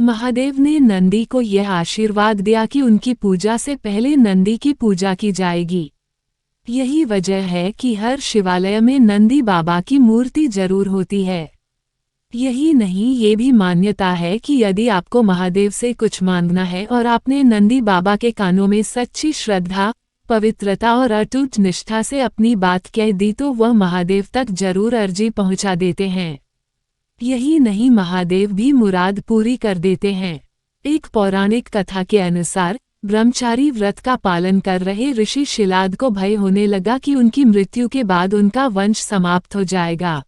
महादेव ने नंदी को यह आशीर्वाद दिया कि उनकी पूजा से पहले नंदी की पूजा की जाएगी। यही वजह है कि हर शिवालय में नंदी बाबा की मूर्ति जरूर होती है। यही नहीं, ये भी मान्यता है कि यदि आपको महादेव से कुछ मांगना है और आपने नंदी बाबा के कानों में सच्ची श्रद्धा, पवित्रता और अटूट निष्ठा से अपनी बात कह दी तो वह महादेव तक जरूर अर्जी पहुंचा देते हैं। यही नहीं, महादेव भी मुराद पूरी कर देते हैं। एक पौराणिक कथा के अनुसार ब्रह्मचारी व्रत का पालन कर रहे ऋषि शिलाद को भय होने लगा कि उनकी मृत्यु के बाद उनका वंश समाप्त हो जाएगा।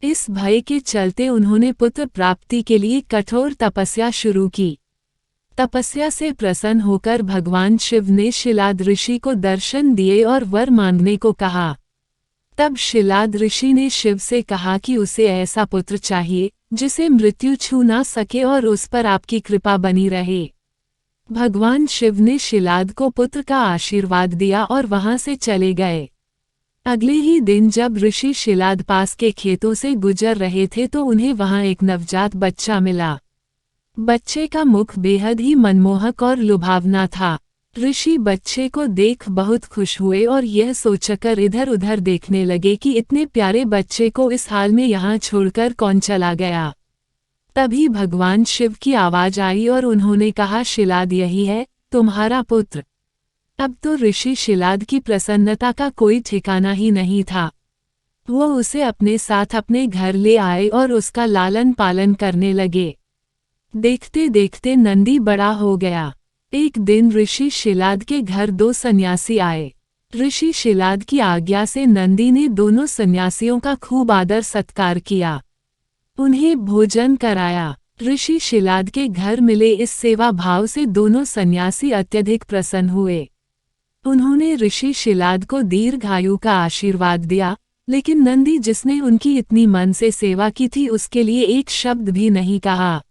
इस भय के चलते उन्होंने पुत्र प्राप्ति के लिए कठोर तपस्या शुरू की। तपस्या से प्रसन्न होकर भगवान शिव ने शिलाद ऋषि को दर्शन दिए और वर मांगने को कहा। तब शिलाद ऋषि ने शिव से कहा कि उसे ऐसा पुत्र चाहिए जिसे मृत्यु छू ना सके और उस पर आपकी कृपा बनी रहे। भगवान शिव ने शिलाद को पुत्र का आशीर्वाद दिया और वहां से चले गए। अगले ही दिन जब ऋषि शिलाद पास के खेतों से गुजर रहे थे तो उन्हें वहां एक नवजात बच्चा मिला। बच्चे का मुख बेहद ही मनमोहक और लुभावना था। ऋषि बच्चे को देख बहुत खुश हुए और यह सोचकर इधर उधर देखने लगे कि इतने प्यारे बच्चे को इस हाल में यहाँ छोड़कर कौन चला गया। तभी भगवान शिव की आवाज आई और उन्होंने कहा, शिलाद यही है तुम्हारा पुत्र। अब तो ऋषि शिलाद की प्रसन्नता का कोई ठिकाना ही नहीं था। वो उसे अपने साथ अपने घर ले आए और उसका लालन पालन करने लगे। देखते देखते नंदी बड़ा हो गया। एक दिन ऋषि शिलाद के घर 2 सन्यासी आए। ऋषि शिलाद की आज्ञा से नंदी ने दोनों सन्यासियों का खूब आदर सत्कार किया, उन्हें भोजन कराया। ऋषि शिलाद के घर मिले इस सेवा भाव से दोनों सन्यासी अत्यधिक प्रसन्न हुए। उन्होंने ऋषि शिलाद को दीर्घायु का आशीर्वाद दिया, लेकिन नंदी जिसने उनकी इतनी मन से सेवा की थी उसके लिए एक शब्द भी नहीं कहा।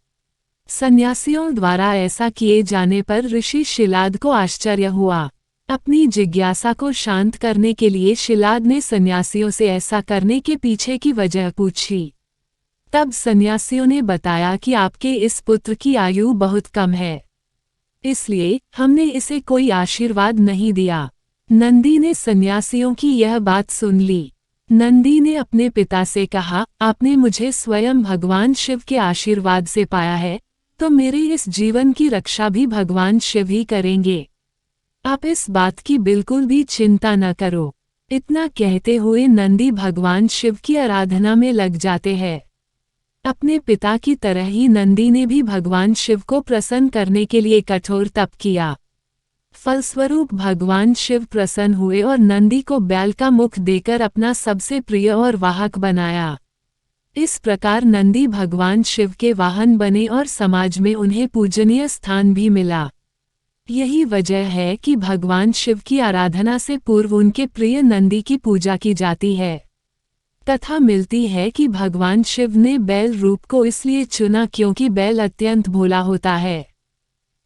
सन्यासियों द्वारा ऐसा किए जाने पर ऋषि शिलाद को आश्चर्य हुआ। अपनी जिज्ञासा को शांत करने के लिए शिलाद ने सन्यासियों से ऐसा करने के पीछे की वजह पूछी। तब सन्यासियों ने बताया कि आपके इस पुत्र की आयु बहुत कम है, इसलिए हमने इसे कोई आशीर्वाद नहीं दिया। नंदी ने सन्यासियों की यह बात सुन ली। नंदी ने अपने पिता से कहा, आपने मुझे स्वयं भगवान शिव के आशीर्वाद से पाया है, तो मेरे इस जीवन की रक्षा भी भगवान शिव ही करेंगे। आप इस बात की बिल्कुल भी चिंता न करो। इतना कहते हुए नंदी भगवान शिव की आराधना में लग जाते हैं। अपने पिता की तरह ही नंदी ने भी भगवान शिव को प्रसन्न करने के लिए कठोर तप किया। फलस्वरूप भगवान शिव प्रसन्न हुए और नंदी को बैल का मुख देकर अपना सबसे प्रिय और वाहक बनाया। इस प्रकार नंदी भगवान शिव के वाहन बने और समाज में उन्हें पूजनीय स्थान भी मिला। यही वजह है कि भगवान शिव की आराधना से पूर्व उनके प्रिय नंदी की पूजा की जाती है। कथा मिलती है कि भगवान शिव ने बैल रूप को इसलिए चुना क्योंकि बैल अत्यंत भोला होता है।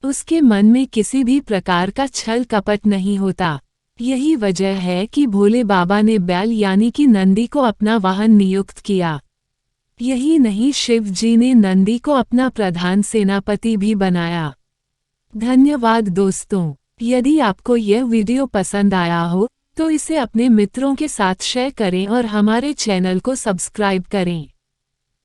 उसके मन में किसी भी प्रकार का छल कपट नहीं होता। यही वजह है कि भोले बाबा ने बैल यानी कि नंदी को अपना वाहन नियुक्त किया। यही नहीं, शिव जी ने नंदी को अपना प्रधान सेनापति भी बनाया। धन्यवाद दोस्तों। यदि आपको यह वीडियो पसंद आया हो तो इसे अपने मित्रों के साथ शेयर करें और हमारे चैनल को सब्सक्राइब करें।